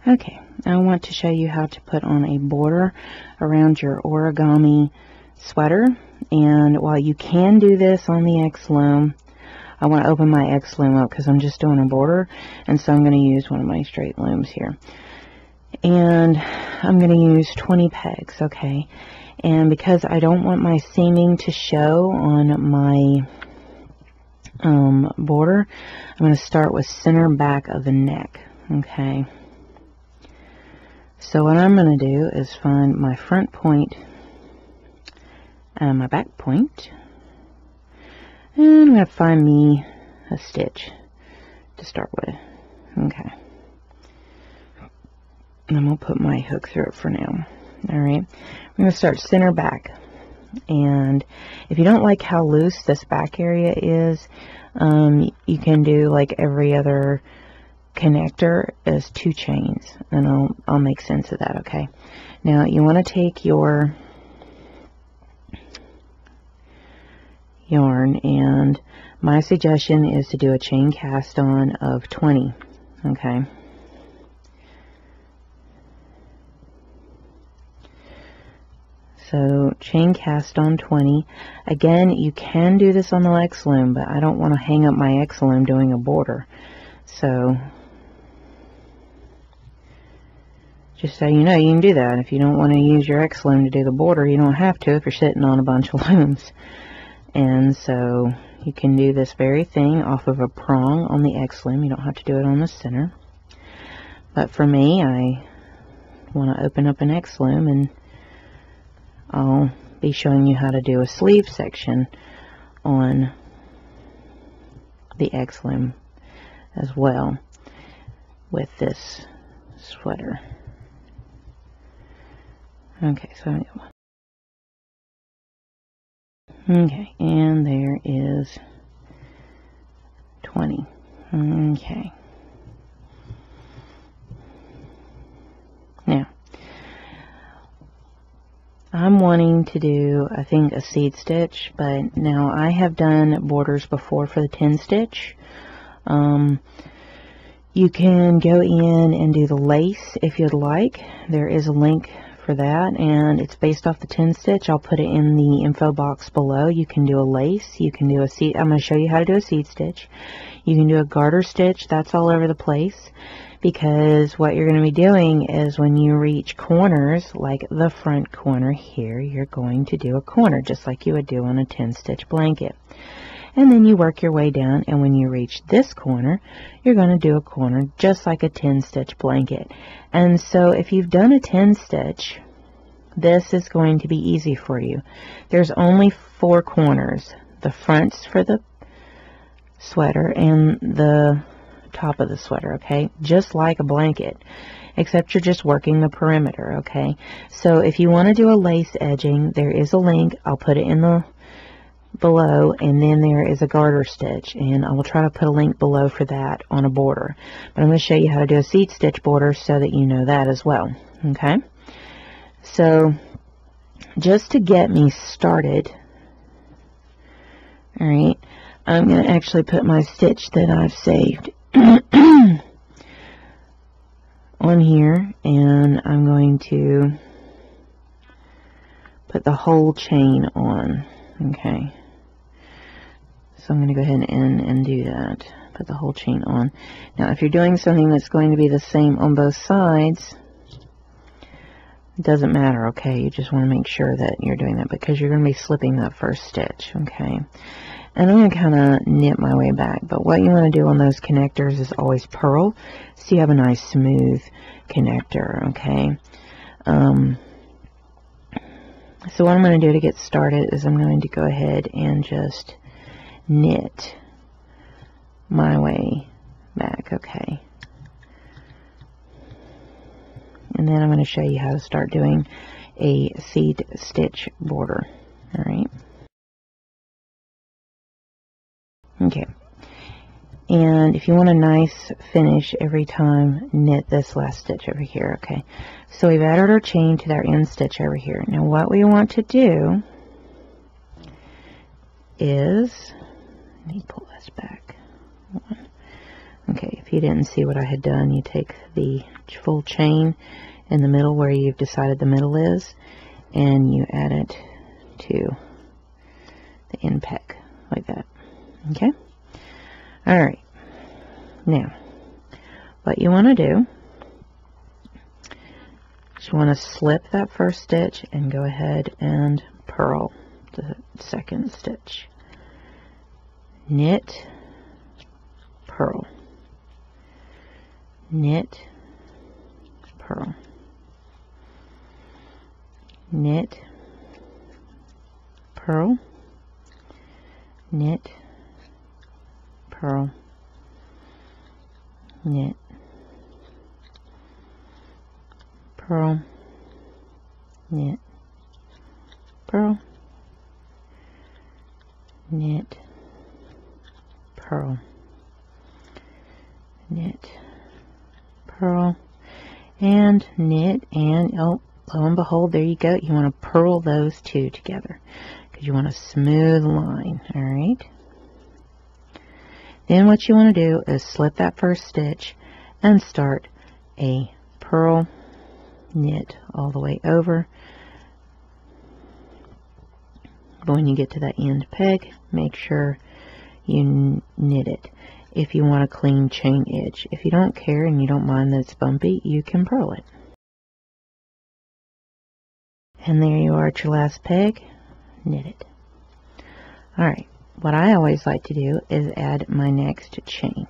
Okay, I want to show you how to put on a border around your origami sweater. And while you can do this on the X Loom, I want to open my X Loom up because I'm just doing a border, and so I'm going to use one of my straight looms here. And I'm going to use 20 pegs, okay? And because I don't want my seaming to show on my border, I'm going to start with center back of the neck, okay? So what I'm going to do is find my front point and my back point, and I'm going to find me a stitch to start with, okay? And I'm going to put my hook through it for now. Alright, I'm going to start center back, and if you don't like how loose this back area is, you can do like every other connector as 2 chains, and I'll make sense of that. Okay, now you want to take your yarn, and my suggestion is to do a chain cast on of 20. Okay, so chain cast on 20. Again, you can do this on the X Loom, but I don't want to hang up my X Loom doing a border. So just so you know, you can do that. If you don't want to use your X Loom to do the border, you don't have to if you're sitting on a bunch of looms. And so you can do this very thing off of a prong on the X Loom. You don't have to do it on the center. But for me, I want to open up an X Loom, and I'll be showing you how to do a sleeve section on the X Loom as well with this sweater. Okay, so okay, and there is 20. Okay. Now, I'm wanting to do, I think, a seed stitch, but now I have done borders before for the 10 stitch. You can go in and do the lace if you'd like. There is a link for that, and it's based off the 10 stitch. I'll put it in the info box below. You can do a lace, you can do a seed. I'm going to show you how to do a seed stitch. You can do a garter stitch. That's all over the place, because what you're going to be doing is when you reach corners, like the front corner here, you're going to do a corner just like you would do on a 10 stitch blanket. And then you work your way down, and when you reach this corner, you're going to do a corner just like a 10 stitch blanket. And so if you've done a 10 stitch, this is going to be easy for you. There's only 4 corners: the fronts for the sweater and the top of the sweater, okay? Just like a blanket, except you're just working the perimeter, okay? So if you want to do a lace edging, there is a link. I'll put it in the below, and then there is a garter stitch, and I will try to put a link below for that on a border. But I'm going to show you how to do a seed stitch border so that you know that as well. Okay, so just to get me started, all right, I'm going to actually put my stitch that I've saved on here, and I'm going to put the whole chain on. Okay, so I'm going to go ahead and do that. Put the whole chain on. Now, if you're doing something that's going to be the same on both sides, it doesn't matter, okay? You just want to make sure that you're doing that, because you're going to be slipping that first stitch, okay? And I'm going to kind of knit my way back, but what you want to do on those connectors is always purl, so you have a nice smooth connector, okay? So what I'm going to do to get started is I'm going to go ahead and just knit my way back, okay? And then I'm going to show you how to start doing a seed stitch border, all right? Okay. And if you want a nice finish every time, knit this last stitch over here, okay? So we've added our chain to our end stitch over here. Now what we want to do is, let me pull this back. Okay, if you didn't see what I had done, you take the full chain in the middle where you've decided the middle is, and you add it to the end peg like that. Okay? Alright. Now, what you want to do is you want to slip that first stitch and go ahead and purl the second stitch. Knit, purl. Knit, purl. Knit, purl. Knit, purl. Knit, purl. Knit, purl. Knit, purl. Knit, purl, and knit, and oh, lo and behold, there you go. You want to purl those two together because you want a smooth line. All right. Then what you want to do is slip that first stitch and start a purl, knit all the way over. But when you get to that end peg, make sure you knit it. If you want a clean chain edge. If you don't care and you don't mind that it's bumpy, you can purl it. And there you are at your last peg. Knit it. Alright, what I always like to do is add my next chain.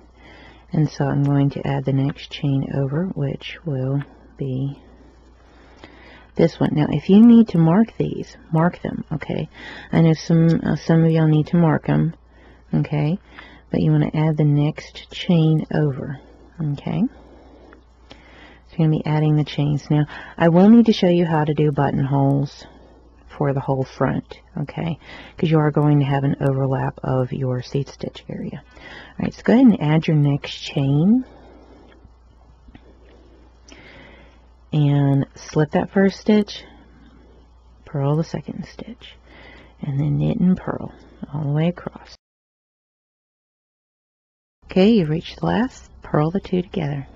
And so I'm going to add the next chain over, which will be this one. Now, if you need to mark these, mark them, okay? I know some of y'all need to mark them, okay? But you want to add the next chain over, okay? So you're going to be adding the chains. Now, I will need to show you how to do buttonholes for the whole front, okay? Because you are going to have an overlap of your seat stitch area. All right, so go ahead and add your next chain. And slip that first stitch, purl the second stitch, and then knit and purl all the way across. Okay, you've reached the last, purl the two together.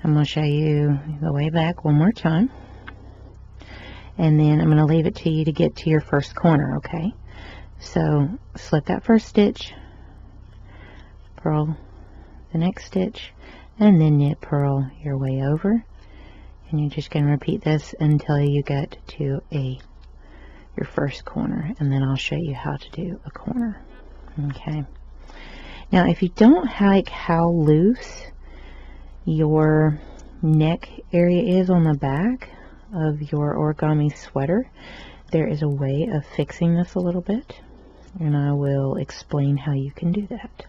I'm going to show you the way back one more time. And then I'm going to leave it to you to get to your first corner, okay? So, slip that first stitch, purl the next stitch, and then knit purl your way over. And you're just going to repeat this until you get to your first corner. And then I'll show you how to do a corner, okay? Now, if you don't like how loose your neck area is on the back of your origami sweater, there is a way of fixing this a little bit, and I will explain how you can do that.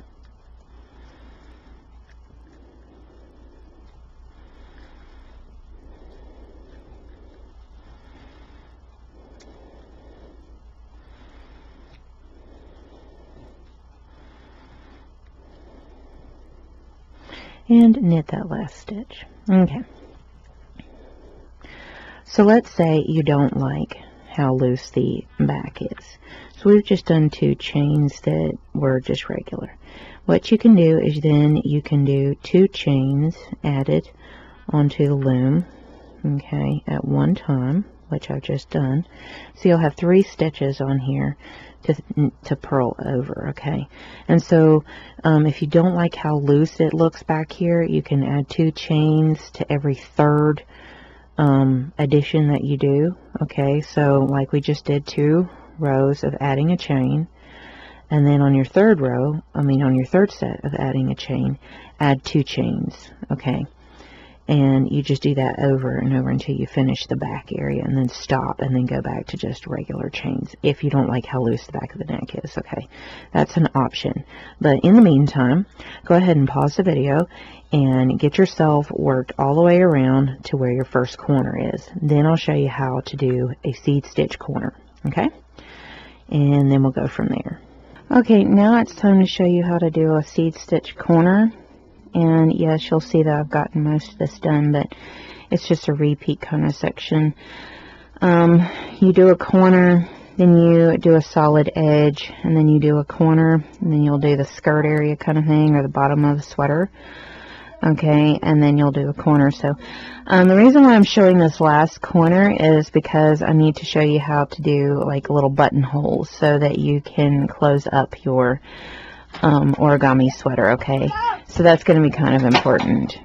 And knit that last stitch. Okay. So let's say you don't like how loose the back is. So we've just done two chains that were just regular. What you can do is then you can do two chains added onto the loom, okay, at one time, which I've just done. So you'll have 3 stitches on here to purl over, okay? And so if you don't like how loose it looks back here, you can add 2 chains to every 3rd addition that you do, okay? So like we just did 2 rows of adding a chain, and then on your 3rd row, on your 3rd set of adding a chain, add 2 chains, okay? And you just do that over and over until you finish the back area, and then stop and then go back to just regular chains if you don't like how loose the back of the neck is, okay? That's an option. But in the meantime, go ahead and pause the video and get yourself worked all the way around to where your first corner is. Then I'll show you how to do a seed stitch corner, okay? And then we'll go from there. Okay, now it's time to show you how to do a seed stitch corner. And yes, you'll see that I've gotten most of this done, but it's just a repeat kind of section. You do a corner then you do a solid edge, and then you do a corner, and then you'll do the skirt area kind of thing, or the bottom of the sweater. Okay, and then you'll do a corner. So the reason why I'm showing this last corner is because I need to show you how to do like little buttonholes so that you can close up your origami sweater. Okay, so that's going to be kind of important.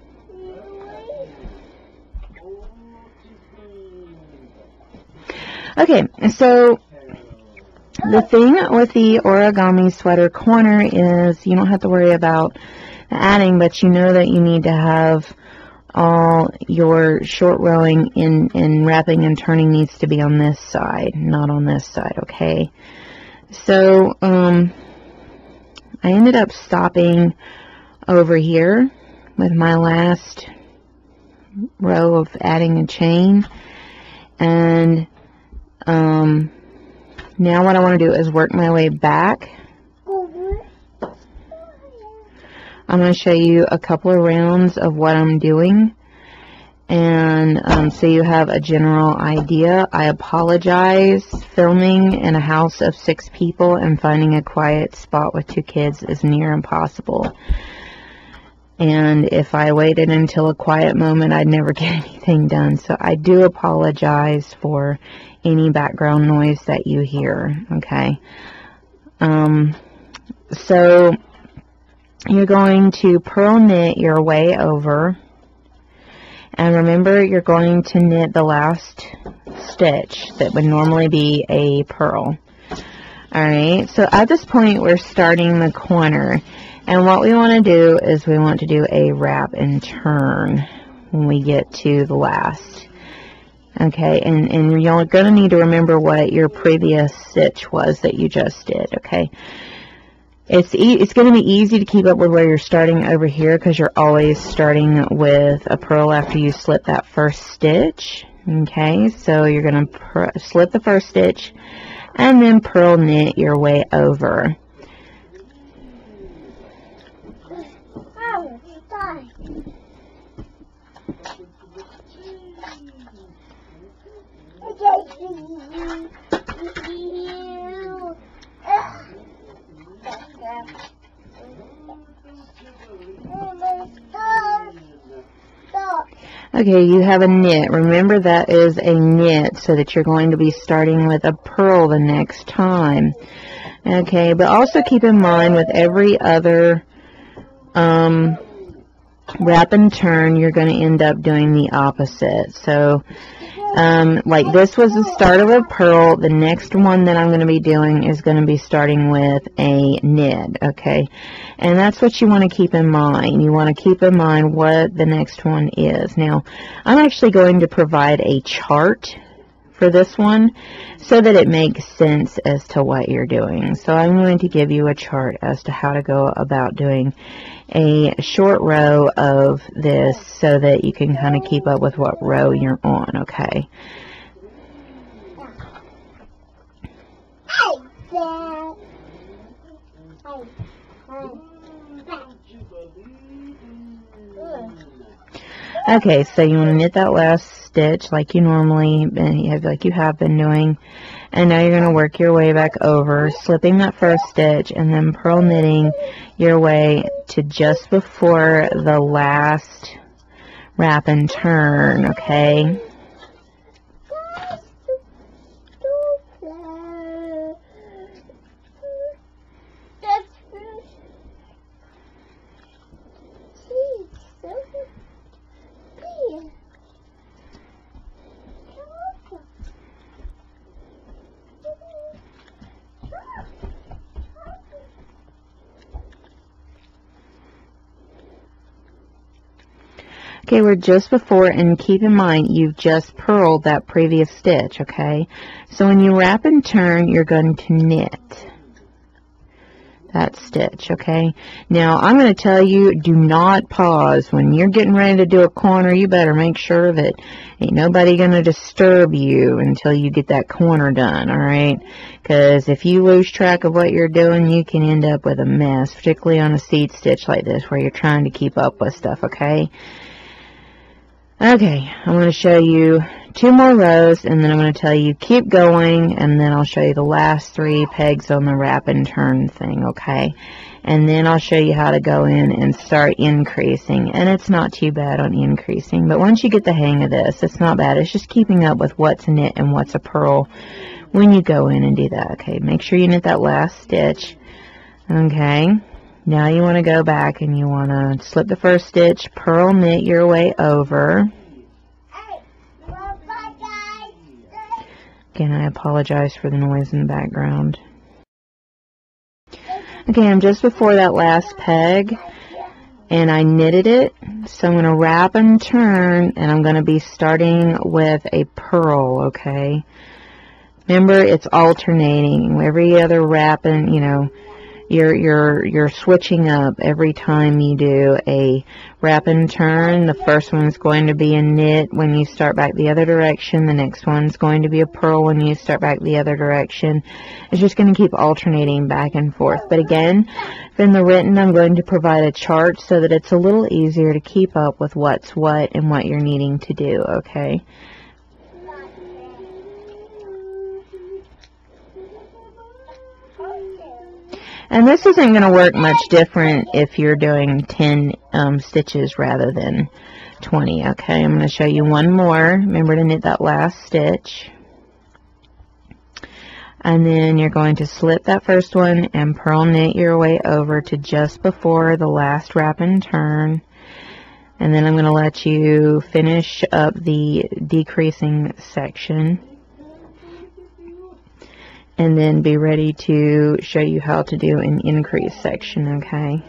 Okay, so the thing with the origami sweater corner is you don't have to worry about adding, but you know that you need to have all your short rowing in wrapping and turning needs to be on this side, not on this side. Okay, so I ended up stopping over here with my last row of adding a chain, and now what I want to do is work my way back. I'm going to show you a couple of rounds of what I'm doing, and so you have a general idea. I apologize. Filming in a house of 6 people and finding a quiet spot with 2 kids is near impossible. And if I waited until a quiet moment, I'd never get anything done. So I do apologize for any background noise that you hear. Okay. So you're going to purl knit your way over, and remember you're going to knit the last stitch that would normally be a purl. Alright, so at this point we're starting the corner, and what we want to do is we want to do a wrap and turn when we get to the last. Okay, and you're going to need to remember what your previous stitch was that you just did. Okay, it's going to be easy to keep up with where you're starting over here because you're always starting with a purl after you slip that first stitch. Okay, so you're going to slip the first stitch and then purl knit your way over. Okay, you have a knit. Remember that is a knit, so that you're going to be starting with a purl the next time. Okay, but also keep in mind with every other wrap and turn, you're going to end up doing the opposite. So like this was the start of a purl. The next one that I'm going to be doing is going to be starting with a knit. Okay, and that's what you want to keep in mind. You want to keep in mind what the next one is. Now I'm actually going to provide a chart for this one so that it makes sense as to what you're doing. So I'm going to give you a chart as to how to go about doing a short row of this so that you can kind of keep up with what row you're on. Okay. Okay, so you want to knit that last stitch like you normally have been doing, and now you're going to work your way back over, slipping that first stitch and then purl knitting your way to just before the last wrap and turn. Okay. Okay, we're just before, and keep in mind you've just purled that previous stitch. Okay, so when you wrap and turn, you're going to knit that stitch. Okay, now I'm going to tell you, do not pause when you're getting ready to do a corner. You better make sure that ain't nobody going to disturb you until you get that corner done. All right, because if you lose track of what you're doing, you can end up with a mess, particularly on a seed stitch like this where you're trying to keep up with stuff. Okay. Okay, I'm going to show you 2 more rows, and then I'm going to tell you keep going, and then I'll show you the last 3 pegs on the wrap and turn thing, okay? And then I'll show you how to go in and start increasing. And it's not too bad on increasing, but once you get the hang of this, it's not bad. It's just keeping up with what's a knit and what's a purl when you go in and do that, okay? Make sure you knit that last stitch, okay? Now you want to go back and you want to slip the first stitch, purl knit your way over. Again, I apologize for the noise in the background. Okay, I'm just before that last peg, and I knitted it, so I'm going to wrap and turn, and I'm going to be starting with a purl, okay? Remember, it's alternating. Every other wrap, and you know, you're switching up every time you do a wrap and turn. The first one's going to be a knit when you start back the other direction. The next one's going to be a purl when you start back the other direction. It's just going to keep alternating back and forth. But again, in the written, I'm going to provide a chart so that it's a little easier to keep up with what's what and what you're needing to do, okay? And this isn't going to work much different if you're doing 10 stitches rather than 20, okay? I'm going to show you one more. Remember to knit that last stitch. And then you're going to slip that first one and purl knit your way over to just before the last wrap and turn. And then I'm going to let you finish up the decreasing section. And then be ready to show you how to do an increase section, okay?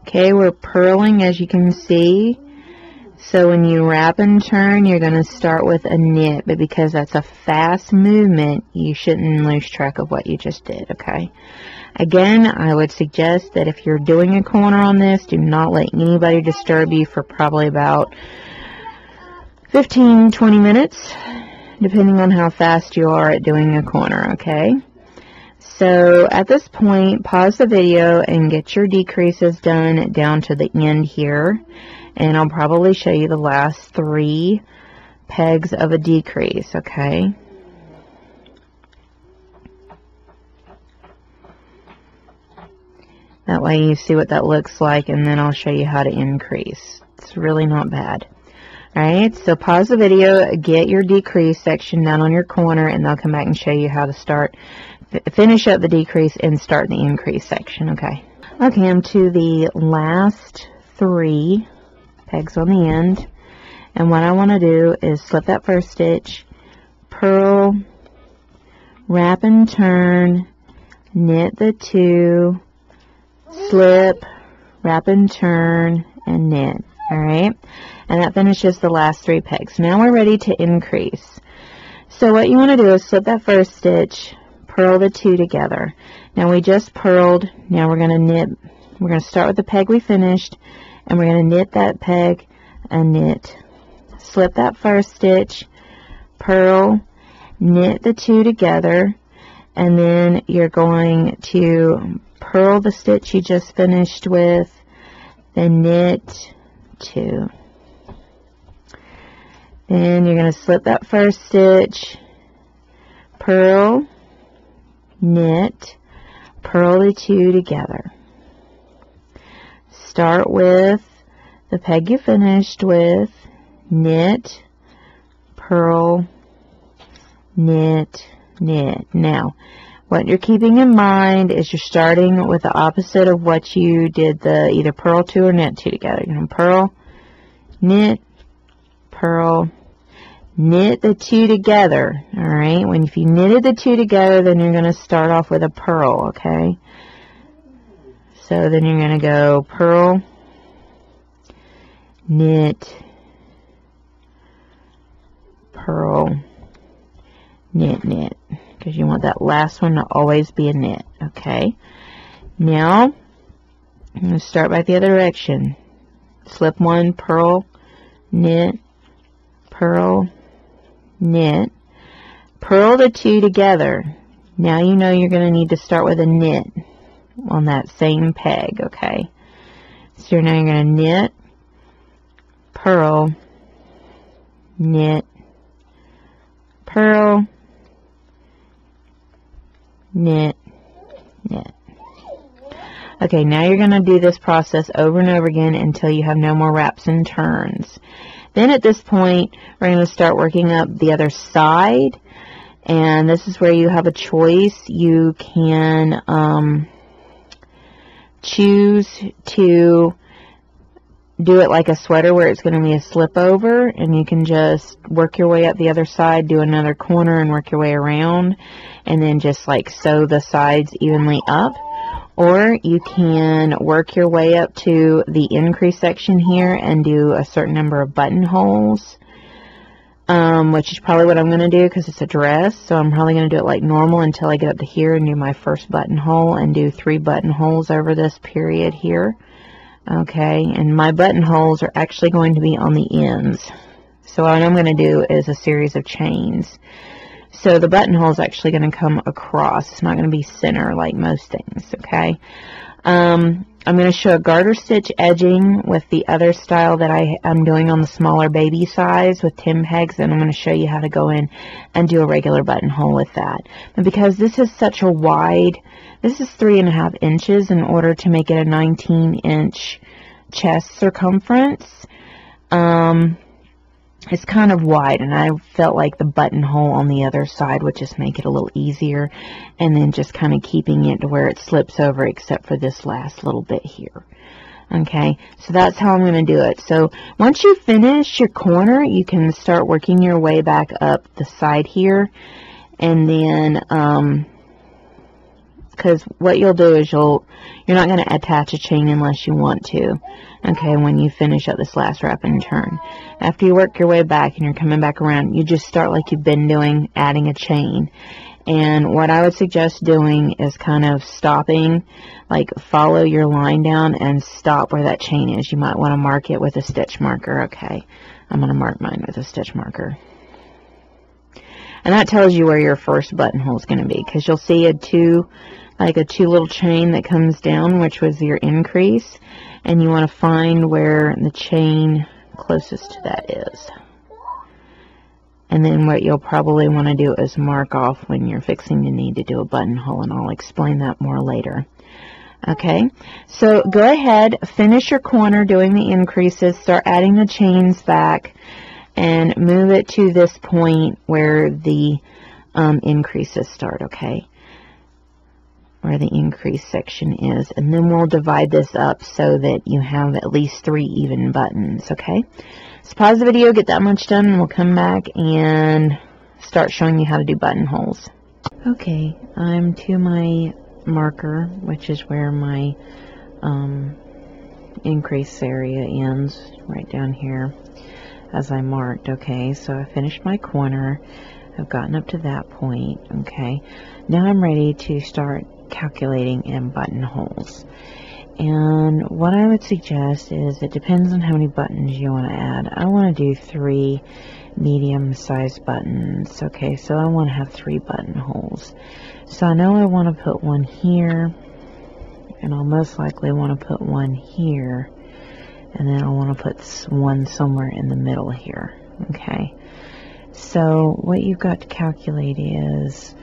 Okay, we're purling, as you can see. So when you wrap and turn, you're going to start with a knit, but because that's a fast movement, you shouldn't lose track of what you just did, okay? Again, I would suggest that if you're doing a corner on this, do not let anybody disturb you for probably about 15-20 minutes, depending on how fast you are at doing a corner, okay? So at this point, pause the video and get your decreases done down to the end here, and I'll probably show you the last 3 pegs of a decrease, okay? That way you see what that looks like, and then I'll show you how to increase. It's really not bad. Alright, so pause the video, get your decrease section down on your corner, and I'll come back and show you how to start, finish up the decrease and start the increase section, okay? Okay, I'm to the last 3 pegs on the end, and what I want to do is slip that first stitch, purl, wrap and turn, knit the 2, slip, wrap and turn, and knit. Alright, and that finishes the last 3 pegs. Now we're ready to increase. So what you want to do is slip that first stitch, purl the 2 together. Now we just purled. Now we're going to knit. We're going to start with the peg we finished, and we're going to knit that peg and knit. Slip that first stitch, purl, knit the 2 together, and then you're going to purl the stitch you just finished with, then knit 2. Then you're going to slip that first stitch, purl, knit, purl the 2 together. Start with the peg you finished with, knit, purl, knit, knit. Now, what you're keeping in mind is you're starting with the opposite of what you did the either purl 2 or knit 2 together. You're going to purl, knit, purl, knit the 2 together. Alright, if you knitted the 2 together, then you're going to start off with a purl, okay? So then you're going to go purl, knit, purl, knit, knit. Because you want that last one to always be a knit, okay? Now, I'm going to start back the other direction. Slip 1, purl, knit, purl, knit. Purl the 2 together. Now you know you're going to need to start with a knit on that same peg, okay? So now you're going to knit, purl, knit, purl, knit, knit. Okay, now you're going to do this process over and over again until you have no more wraps and turns. Then at this point, we're going to start working up the other side, and this is where you have a choice. You can choose to do it like a sweater where it's going to be a slip over, and you can just work your way up the other side, do another corner and work your way around, and then just like sew the sides evenly up. Or you can work your way up to the increase section here and do a certain number of buttonholes, which is probably what I'm going to do because it's a dress. So I'm probably going to do it like normal until I get up to here and do my first buttonhole and do 3 buttonholes over this period here. Okay, and my buttonholes are actually going to be on the ends. So what I'm going to do is a series of chains. So the buttonhole is actually going to come across. It's not going to be center like most things, okay? I'm going to show a garter stitch edging with the other style that I'm doing on the smaller baby size with 10 pegs, and I'm going to show you how to go in and do a regular buttonhole with that. And because this is such a wide, this is 3.5 inches in order to make it a 19-inch chest circumference. It's kind of wide, and I felt like the buttonhole on the other side would just make it a little easier, and then just kind of keeping it to where it slips over except for this last little bit here. Okay, so that's how I'm going to do it. So once you finish your corner, you can start working your way back up the side here, and then because what you'll do is you're not going to attach a chain unless you want to. Okay, when you finish up this last wrap and turn. After you work your way back and you're coming back around, you just start like you've been doing, adding a chain. And what I would suggest doing is kind of stopping, like follow your line down and stop where that chain is. You might want to mark it with a stitch marker. Okay, I'm going to mark mine with a stitch marker. And that tells you where your first buttonhole is going to be, because you'll see a two little chain that comes down, which was your increase, and you want to find where the chain closest to that is. And then what you'll probably want to do is mark off when you're fixing to need to do a buttonhole, and I'll explain that more later. Okay, so go ahead, finish your corner doing the increases, start adding the chains back, and move it to this point where the increases start, okay? Where the increase section is, and then we'll divide this up so that you have at least 3 even buttons, okay? So pause the video, get that much done, and we'll come back and start showing you how to do buttonholes. Okay, I'm to my marker, which is where my increase area ends, right down here as I marked, okay? So I finished my corner, I've gotten up to that point, okay? Now I'm ready to start calculating in buttonholes. And what I would suggest is, it depends on how many buttons you want to add. I want to do 3 medium-sized buttons. Okay, so I want to have 3 buttonholes. So I know I want to put one here, and I'll most likely want to put one here, and then I'll want to put one somewhere in the middle here. Okay, so what you've got to calculate is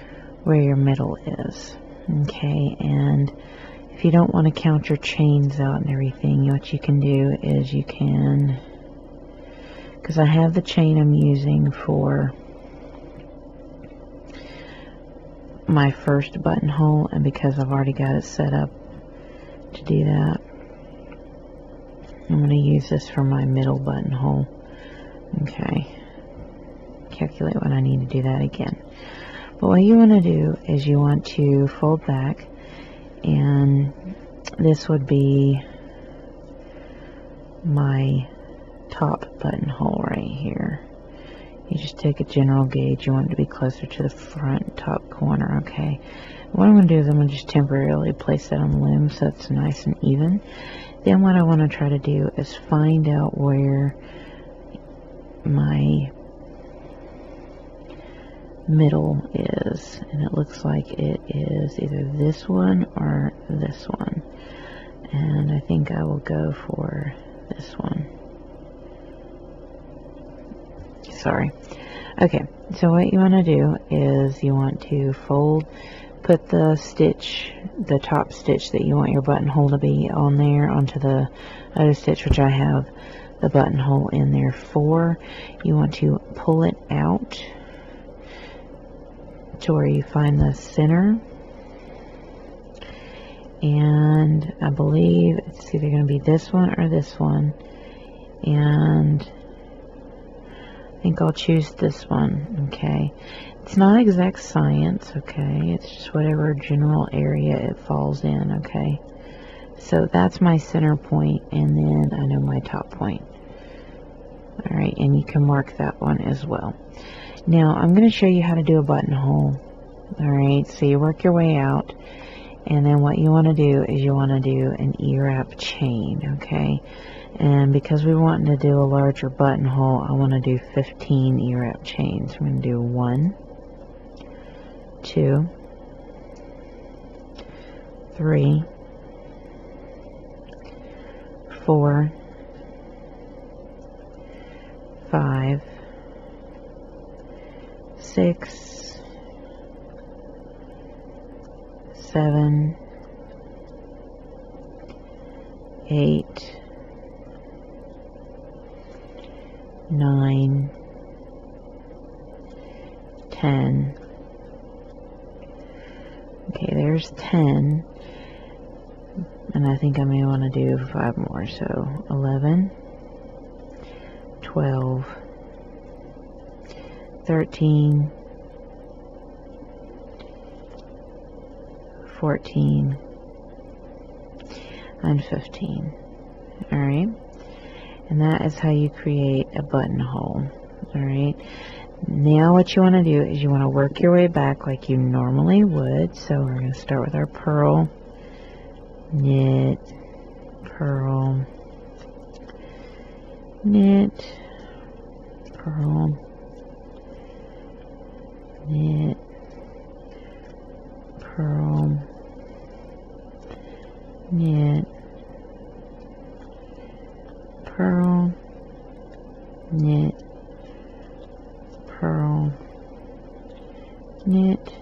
where your middle is. Okay, and if you don't want to count your chains out and everything, what you can do is you can, because I have the chain I'm using for my first buttonhole, and because I've already got it set up to do that, I'm going to use this for my middle buttonhole. Okay, calculate when I need to do that again. But what you want to do is you want to fold back, and this would be my top buttonhole right here. You just take a general gauge. You want it to be closer to the front top corner, okay? What I'm going to do is I'm going to just temporarily place that on the loom so it's nice and even. Then what I want to try to do is find out where my middle is, and it looks like it is either this one or this one, and I think I will go for this one. Sorry. Okay, so what you want to do is you want to fold, put the stitch, the top stitch that you want your buttonhole to be on there, onto the other stitch, which I have the buttonhole in there for. You want to pull it out to where you find the center, and I believe it's either going to be this one or this one, and I think I'll choose this one. Okay, it's not exact science, okay, it's just whatever general area it falls in. Okay, so that's my center point, and then I know my top point. Alright, and you can mark that one as well. Now I'm going to show you how to do a buttonhole. Alright, so you work your way out, and then what you want to do is you want to do an E-wrap chain. Okay, and because we want to do a larger buttonhole, I want to do 15 E-wrap chains. I'm going to do 1, 2, 3, 4, 5, 6, 7, 8, 9, 10. Okay, there's 10, and I think I may want to do 5 more, so 11, 12, 13, 14, and 15. Alright, and that is how you create a buttonhole. Alright, now what you want to do is you want to work your way back like you normally would. So we're going to start with our purl, knit, purl, knit, purl, knit, purl, knit, purl, knit, purl, knit,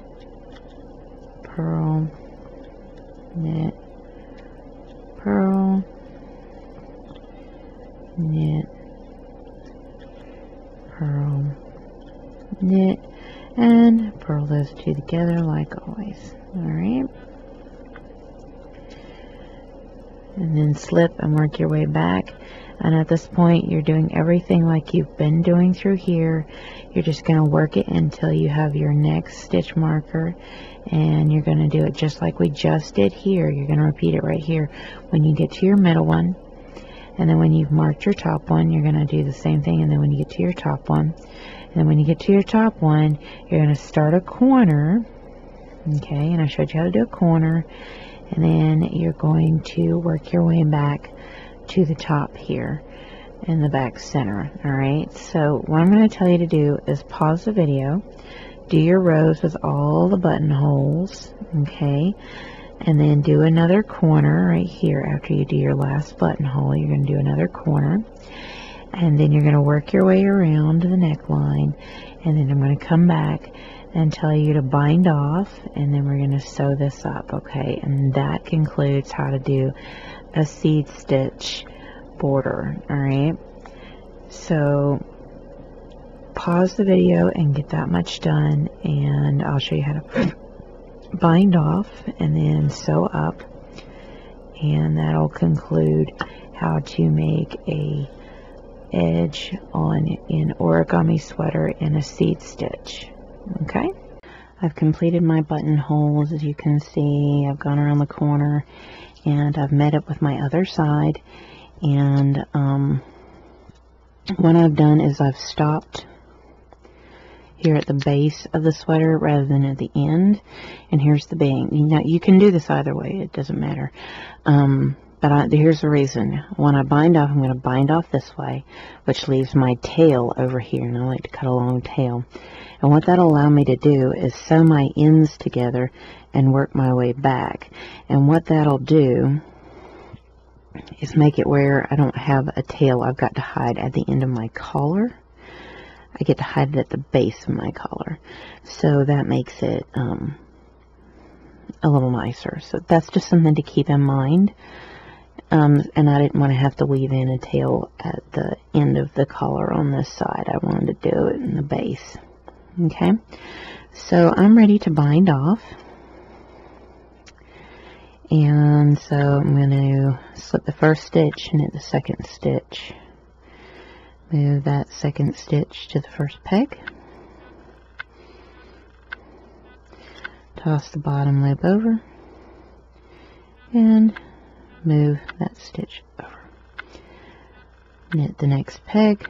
purl, knit, purl, knit, purl, knit, and purl those two together like always. Alright, and then slip and work your way back, and at this point you're doing everything like you've been doing through here. You're just going to work it until you have your next stitch marker, and you're going to do it just like we just did here. You're going to repeat it right here when you get to your middle one, and then when you've marked your top one you're going to do the same thing, and then when you get to your top one, and then when you get to your top one you're going to start a corner. Okay, and I showed you how to do a corner, and then you're going to work your way back to the top here in the back center. Alright, so what I'm going to tell you to do is pause the video, do your rows with all the buttonholes, okay, and then do another corner right here. After you do your last buttonhole you're going to do another corner, and then you're going to work your way around the neckline, and then I'm going to come back and tell you to bind off, and then we're going to sew this up. Okay, and that concludes how to do a seed stitch border. Alright, so pause the video and get that much done, and I'll show you how to bind off and then sew up, and that'll conclude how to make a edge on an origami sweater in a seed stitch. Okay, I've completed my buttonholes. As you can see, I've gone around the corner and I've met up with my other side, and what I've done is I've stopped here at the base of the sweater rather than at the end, and here's the bang. Now you can do this either way, it doesn't matter, But here's the reason. When I bind off, I'm going to bind off this way, which leaves my tail over here, and I like to cut a long tail. And what that'll allow me to do is sew my ends together and work my way back. And what that'll do is make it where I don't have a tail I've got to hide at the end of my collar. I get to hide it at the base of my collar. So that makes it a little nicer. So that's just something to keep in mind. And I didn't want to have to weave in a tail at the end of the collar on this side. I wanted to do it in the base. Okay, so I'm ready to bind off. And so I'm going to slip the first stitch and hit the second stitch. Move that second stitch to the first peg. Toss the bottom loop over. And move that stitch over. Knit the next peg.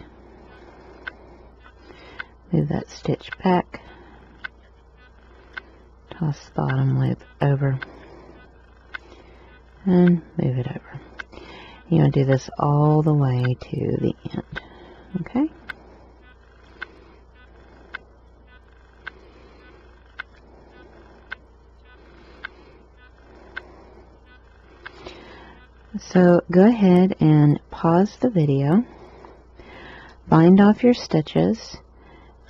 Move that stitch back. Toss the bottom loop over. And move it over. You want to do this all the way to the end. Okay? So go ahead and pause the video, bind off your stitches,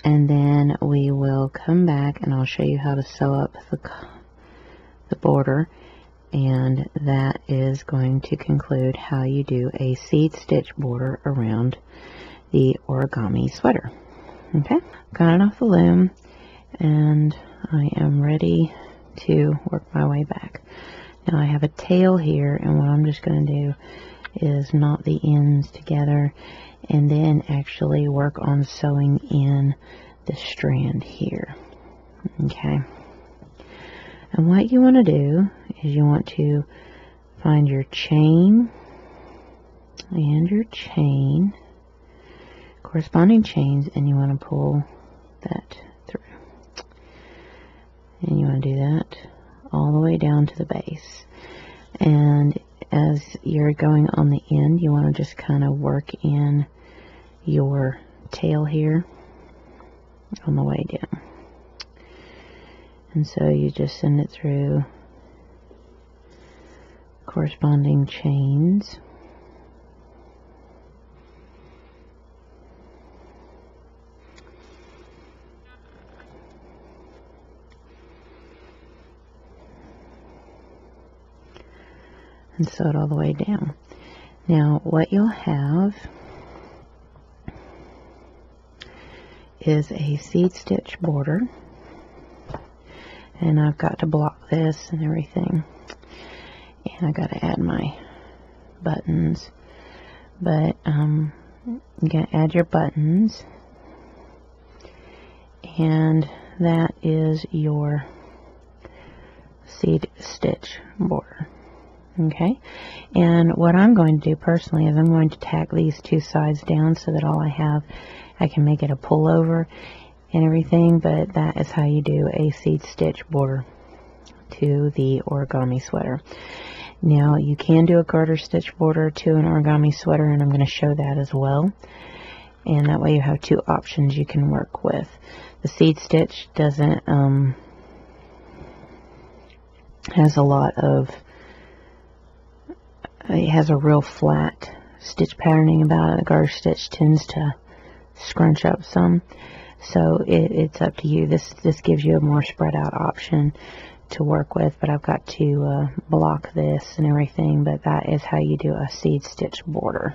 and then we will come back and I'll show you how to sew up the border, and that is going to conclude how you do a seed stitch border around the origami sweater. Okay, got it off the loom, and I am ready to work my way back. Now I have a tail here, and what I'm just going to do is knot the ends together and then actually work on sewing in the strand here. Okay. And what you want to do is you want to find your chain and your chain, corresponding chains, and you want to pull that through. And you want to do that all the way down to the base. And as you're going on the end, you want to just kind of work in your tail here on the way down. And so you just send it through corresponding chains. And sew it all the way down. Now what you'll have is a seed stitch border, and I've got to block this and everything, and I got to add my buttons, but you can add your buttons, and that is your seed stitch border. Okay, and what I'm going to do personally is I'm going to tack these two sides down so that all I have, I can make it a pullover and everything, but that is how you do a seed stitch border to the origami sweater. Now you can do a garter stitch border to an origami sweater, and I'm going to show that as well, and that way you have two options you can work with. The seed stitch doesn't has a lot of, it has a real flat stitch patterning about it. The garter stitch tends to scrunch up some, so it's up to you. This gives you a more spread out option to work with, but I've got to block this and everything, but that is how you do a seed stitch border.